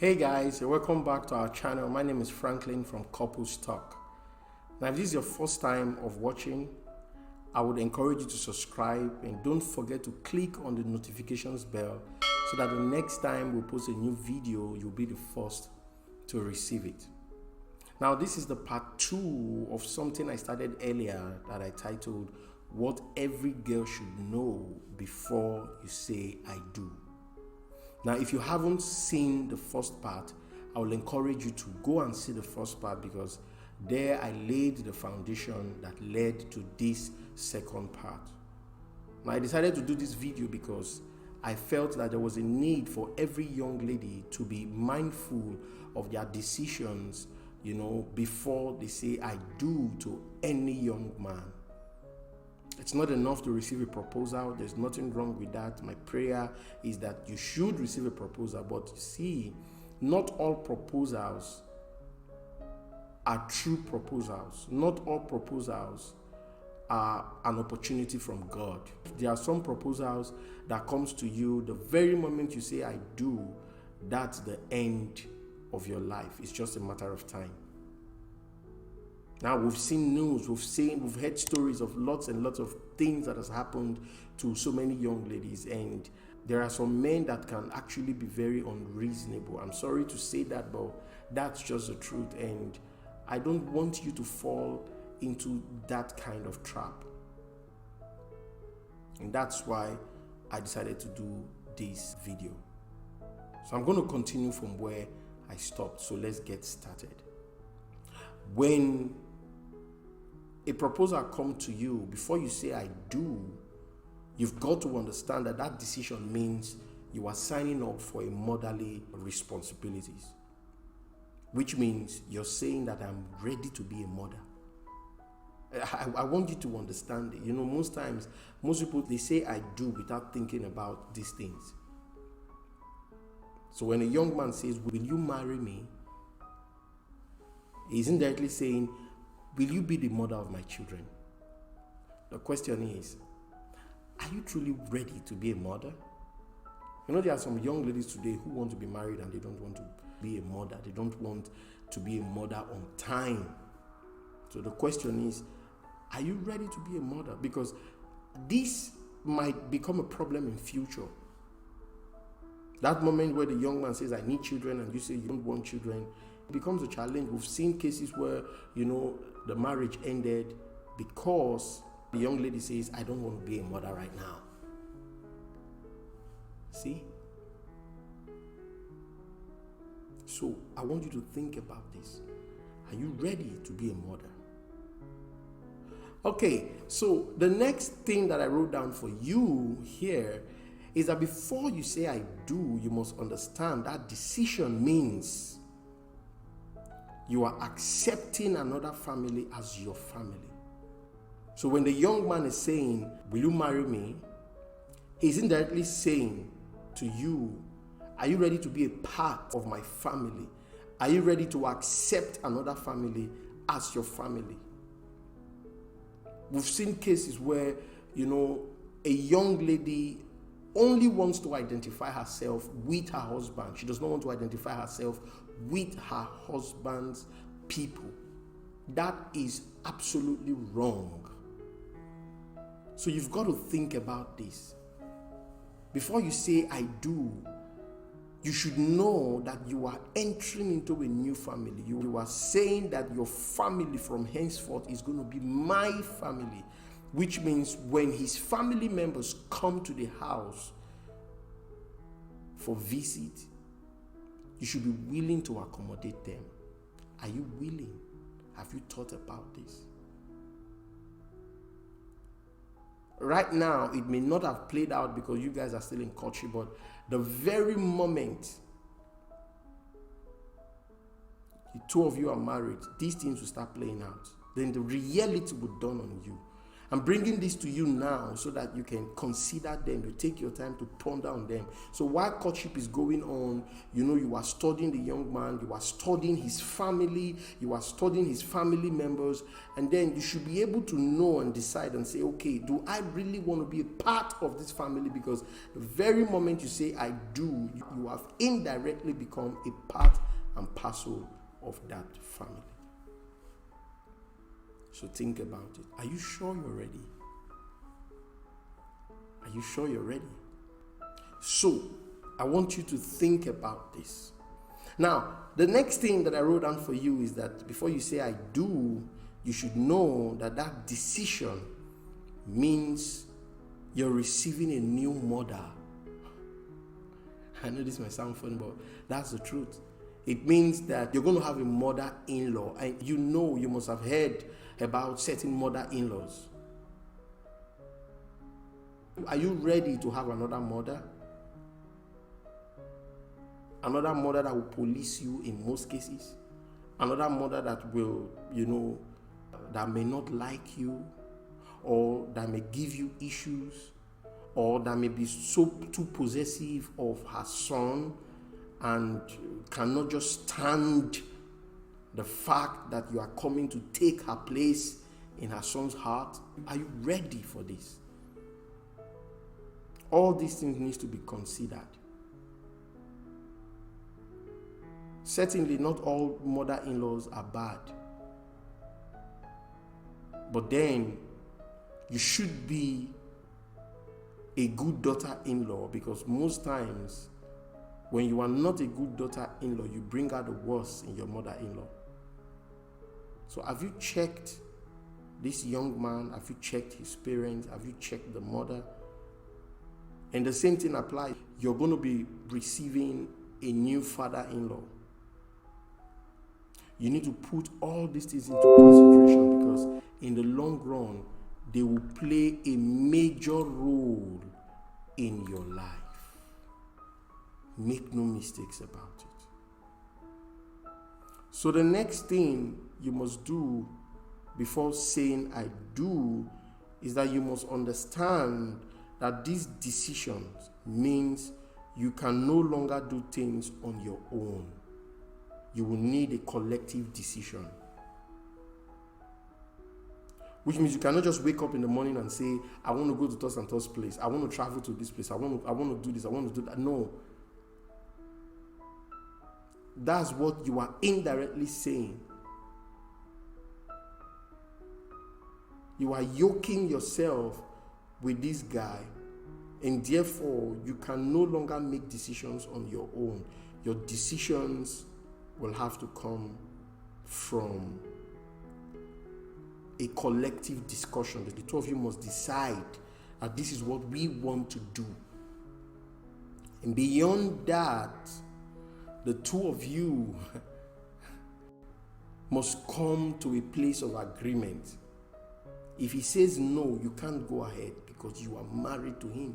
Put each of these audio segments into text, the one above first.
Hey guys, welcome back to our channel. My name is Franklin from Couples Talk. Now, if this is your first time of watching, I would encourage you to subscribe and don't forget to click on the notifications bell so that the next time we post a new video, you'll be the first to receive it. Now, this is the part 2 of something I started earlier that I titled, What Every Girl Should Know Before You Say I Do. Now, if you haven't seen the first part, I will encourage you to go and see the first part because there I laid the foundation that led to this second part. Now, I decided to do this video because I felt that there was a need for every young lady to be mindful of their decisions, before they say I do to any young man. It's not enough to receive a proposal. There's nothing wrong with that. My prayer is that you should receive a proposal. But see, not all proposals are true proposals. Not all proposals are an opportunity from God. There are some proposals that comes to you the very moment you say I do, that's the end of your life. It's just a matter of time. Now, we've seen news, we've heard stories of lots and lots of things that has happened to so many young ladies, and there are some men that can actually be very unreasonable. I'm sorry to say that, but that's just the truth, and I don't want you to fall into that kind of trap. And that's why I decided to do this video. So I'm going to continue from where I stopped, so let's get started. When a proposal comes to you, before you say I do, you've got to understand that that decision means you are signing up for a motherly responsibilities, which means you're saying that I'm ready to be a mother. I want you to understand it. Most times, most people, they say I do without thinking about these things. So when a young man says, will you marry me? He's indirectly saying, will you be the mother of my children? The question is, are you truly ready to be a mother? There are some young ladies today who want to be married and they don't want to be a mother. They don't want to be a mother on time. So the question is, are you ready to be a mother? Because this might become a problem in future. That moment where the young man says, I need children, and you say you don't want children, it becomes a challenge. We've seen cases where, the marriage ended because the young lady says, I don't want to be a mother right now. See? So I want you to think about this. Are you ready to be a mother? Okay, so the next thing that I wrote down for you here is that before you say I do, you must understand that decision means you are accepting another family as your family. So when the young man is saying, will you marry me? He's indirectly saying to you, are you ready to be a part of my family? Are you ready to accept another family as your family? We've seen cases where, a young lady only wants to identify herself with her husband. She does not want to identify herself with her husband's people. That is absolutely wrong. So you've got to think about this. Before you say I do, you should know that you are entering into a new family. You are saying that your family from henceforth is going to be my family, which means when his family members come to the house for visit, you should be willing to accommodate them. Are you willing? Have you thought about this? Right now, it may not have played out because you guys are still in courtship, but the very moment the two of you are married, these things will start playing out. Then the reality will dawn on you. I'm bringing this to you now so that you can consider them. You take your time to ponder on them. So while courtship is going on, you are studying the young man, you are studying his family, you are studying his family members, and then you should be able to know and decide and say, okay, do I really want to be a part of this family? Because the very moment you say I do, you have indirectly become a part and parcel of that family. So think about it. Are you sure you're ready? Are you sure you're ready? So, I want you to think about this. Now, the next thing that I wrote down for you is that before you say I do, you should know that that decision means you're receiving a new mother. I know this might sound funny, but that's the truth. It means that you're going to have a mother-in-law, and you must have heard about certain mother-in-laws. Are you ready to have another mother? Another mother that will police you in most cases. Another mother that will, that may not like you, or that may give you issues, or that may be too possessive of her son and cannot just stand the fact that you are coming to take her place in her son's heart. Are you ready for this? All these things need to be considered. Certainly not all mother-in-laws are bad. But then you should be a good daughter-in-law, because most times when you are not a good daughter-in-law, you bring out the worst in your mother-in-law. So have you checked this young man? Have you checked his parents? Have you checked the mother? And the same thing applies. You're going to be receiving a new father-in-law. You need to put all these things into consideration, because in the long run, they will play a major role in your life. Make no mistakes about it. So the next thing you must do before saying I do is that you must understand that these decisions means you can no longer do things on your own. You will need a collective decision. Which means you cannot just wake up in the morning and say, I want to go to Thus and Thus place. I want to travel to this place. I want to do this. I want to do that. No. That's what you are indirectly saying. You are yoking yourself with this guy, and therefore you can no longer make decisions on your own. Your decisions will have to come from a collective discussion. The two of you must decide that this is what we want to do. And beyond that, the two of you must come to a place of agreement. If he says no, you can't go ahead because you are married to him.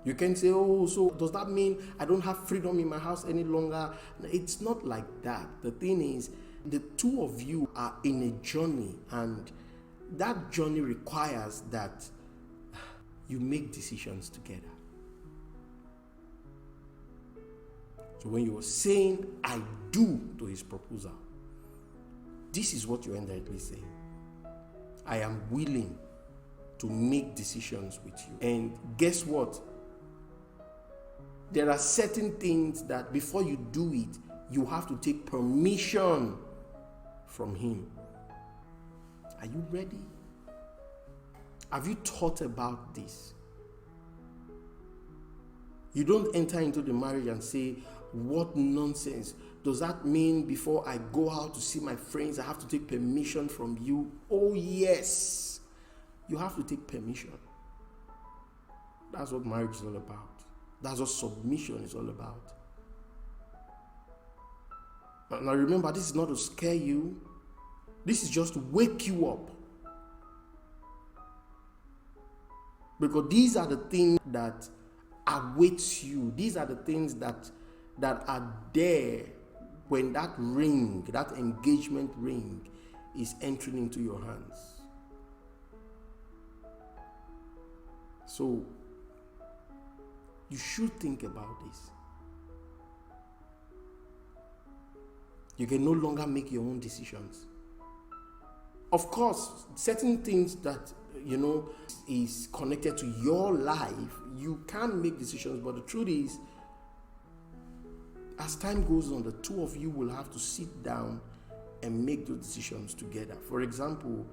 You can say, oh, so does that mean I don't have freedom in my house any longer? It's not like that. The thing is, the two of you are in a journey, and that journey requires that you make decisions together. So when you're saying I do to his proposal, this is what you're indirectly saying. I am willing to make decisions with you. And guess what? There are certain things that before you do it, you have to take permission from him. Are you ready? Have you thought about this? You don't enter into the marriage and say, what nonsense. Does that mean before I go out to see my friends, I have to take permission from you? Oh, yes. You have to take permission. That's what marriage is all about. That's what submission is all about. Now remember, this is not to scare you. This is just to wake you up. Because these are the things that awaits you. These are the things that are there when that ring, that engagement ring is entering into your hands. So you should think about this. You can no longer make your own decisions. Of course, certain things that is connected to your life, you can make decisions, but the truth is, as time goes on, the two of you will have to sit down and make those decisions together. For example,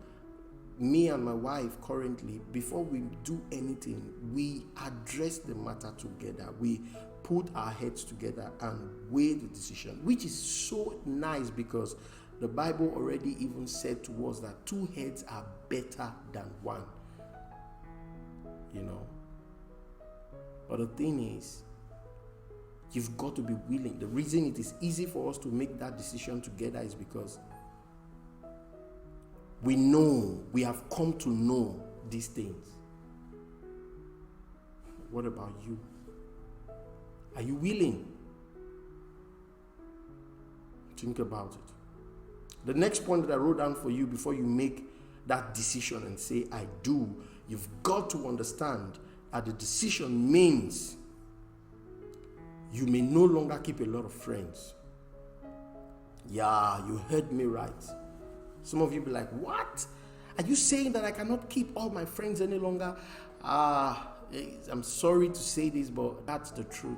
me and my wife currently, before we do anything, we address the matter together. We put our heads together and weigh the decision, which is so nice because the Bible already even said to us that two heads are better than one. But the thing is, you've got to be willing. The reason it is easy for us to make that decision together is because we have come to know these things. What about you? Are you willing? Think about it. The next point that I wrote down for you before you make that decision and say, I do, you've got to understand that the decision means you may no longer keep a lot of friends. Yeah, you heard me right. Some of you be like, what? Are you saying that I cannot keep all my friends any longer? I'm sorry to say this, but that's the truth.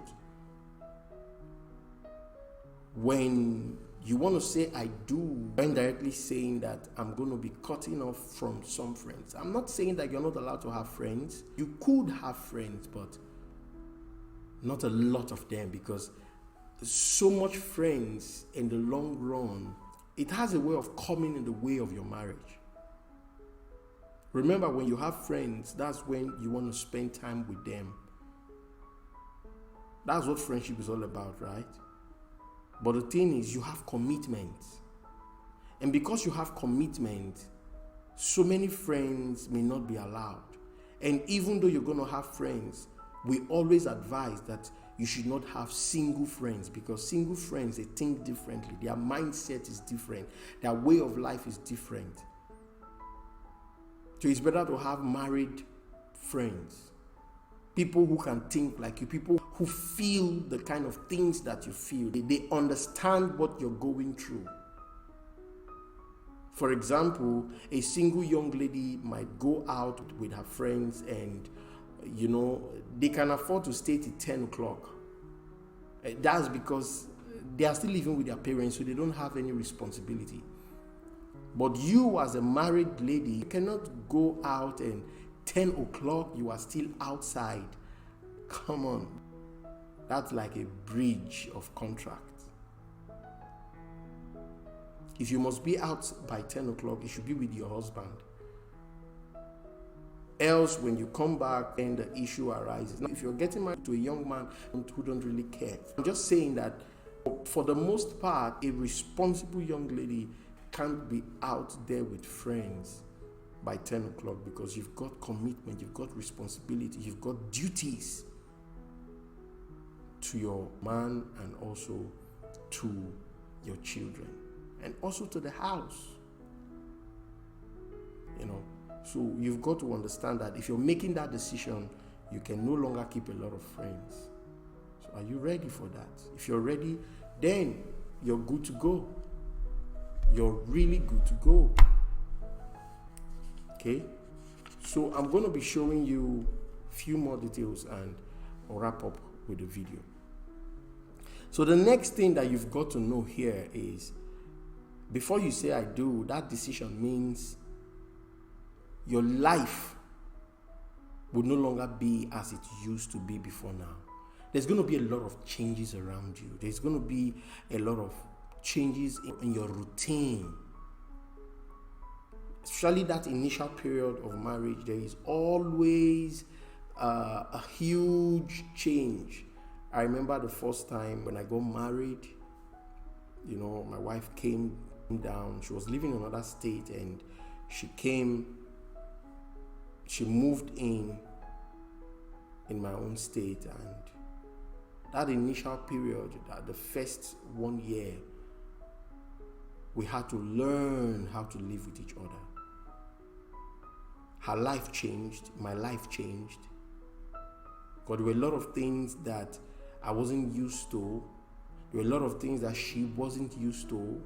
When you want to say I do, you're indirectly saying that I'm going to be cutting off from some friends. I'm not saying that you're not allowed to have friends. You could have friends, but not a lot of them, because so much friends in the long run, it has a way of coming in the way of your marriage. Remember, when you have friends, that's when you want to spend time with them. That's what friendship is all about, right? But the thing is, you have commitment. And because you have commitment, so many friends may not be allowed. And even though you're going to have friends, we always advise that you should not have single friends, because single friends, they think differently. Their mindset is different. Their way of life is different. So it's better to have married friends. People who can think like you, people who feel the kind of things that you feel. They understand what you're going through. For example, a single young lady might go out with her friends and, they can afford to stay till 10 o'clock. That's because they are still living with their parents, so they don't have any responsibility. But you, as a married lady, you cannot go out and 10 o'clock, you are still outside. Come on. That's like a breach of contract. If you must be out by 10 o'clock, you should be with your husband. Else, when you come back, then the issue arises. Now, if you're getting married to a young man who don't really care, I'm just saying that for the most part, a responsible young lady can't be out there with friends by 10 o'clock, because you've got commitment, you've got responsibility, you've got duties to your man and also to your children and also to the house. So you've got to understand that if you're making that decision, you can no longer keep a lot of friends. So are you ready for that? If you're ready, then you're good to go. You're really good to go. Okay? So I'm going to be showing you a few more details and I'll wrap up with the video. So the next thing that you've got to know here is, before you say I do, that decision means your life will no longer be as it used to be before now. There's going to be a lot of changes around you. There's going to be a lot of changes in your routine. Especially that initial period of marriage, there is always a huge change. I remember the first time when I got married, my wife came down. She was living in another state and she moved in my own state, and that initial period, the first 1 year, we had to learn how to live with each other. Her life changed, my life changed. Because there were a lot of things that I wasn't used to. There were a lot of things that she wasn't used to.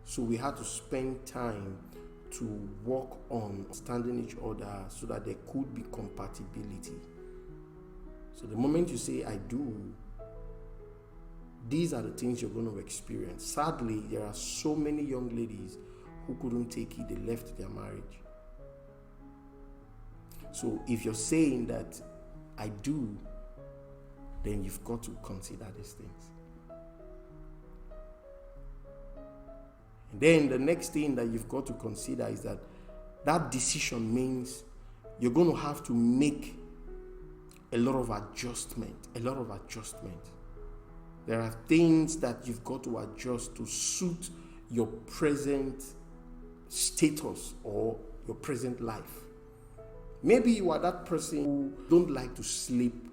So we had to spend time to work on understanding each other so that there could be compatibility. So the moment you say, I do, these are the things you're going to experience. Sadly, there are so many young ladies who couldn't take it. They left their marriage. So if you're saying that I do, then you've got to consider these things. And then the next thing that you've got to consider is that that decision means you're going to have to make a lot of adjustment. There are things that you've got to adjust to suit your present status or your present life. Maybe you are that person who don't like to sleep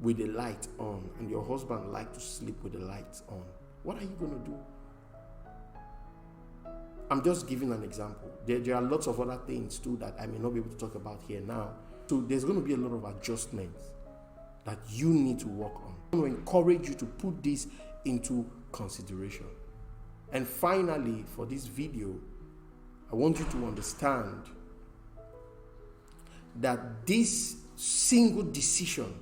with the light on, and your husband likes to sleep with the lights on. What are you going to do? I'm just giving an example. There are lots of other things too that I may not be able to talk about here now. So there's going to be a lot of adjustments that you need to work on. I want to encourage you to put this into consideration. And finally, for this video, I want you to understand that this single decision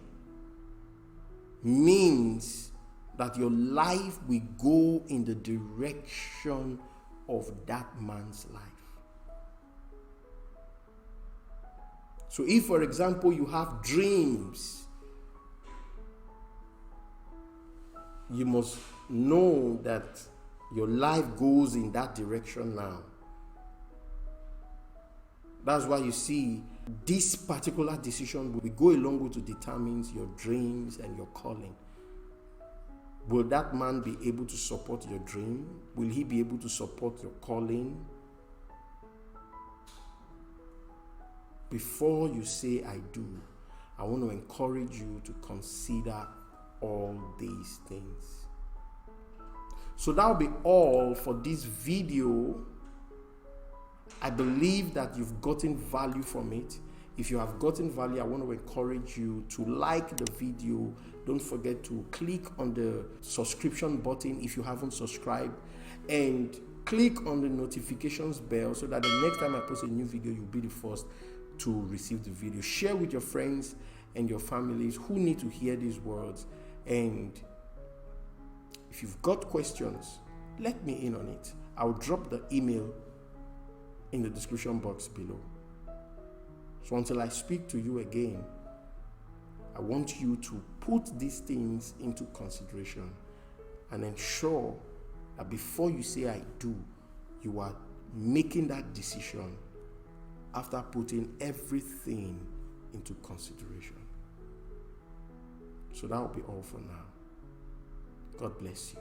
means that your life will go in the direction of that man's life. So if, for example, you have dreams, you must know that your life goes in that direction now. That's why you see this particular decision will go a long way to determine your dreams and your calling. Will that man be able to support your dream? Will he be able to support your calling? Before you say I do, I want to encourage you to consider all these things. So that will be all for this video. I believe that you've gotten value from it. If you have gotten value, I want to encourage you to like the video. Don't forget to click on the subscription button if you haven't subscribed, and click on the notifications bell so that the next time I post a new video, you'll be the first to receive the video. Share with your friends and your families who need to hear these words. And if you've got questions, let me in on it. I'll drop the email in the description box below. So until I speak to you again, I want you to put these things into consideration and ensure that before you say I do, you are making that decision after putting everything into consideration. So that will be all for now. God bless you.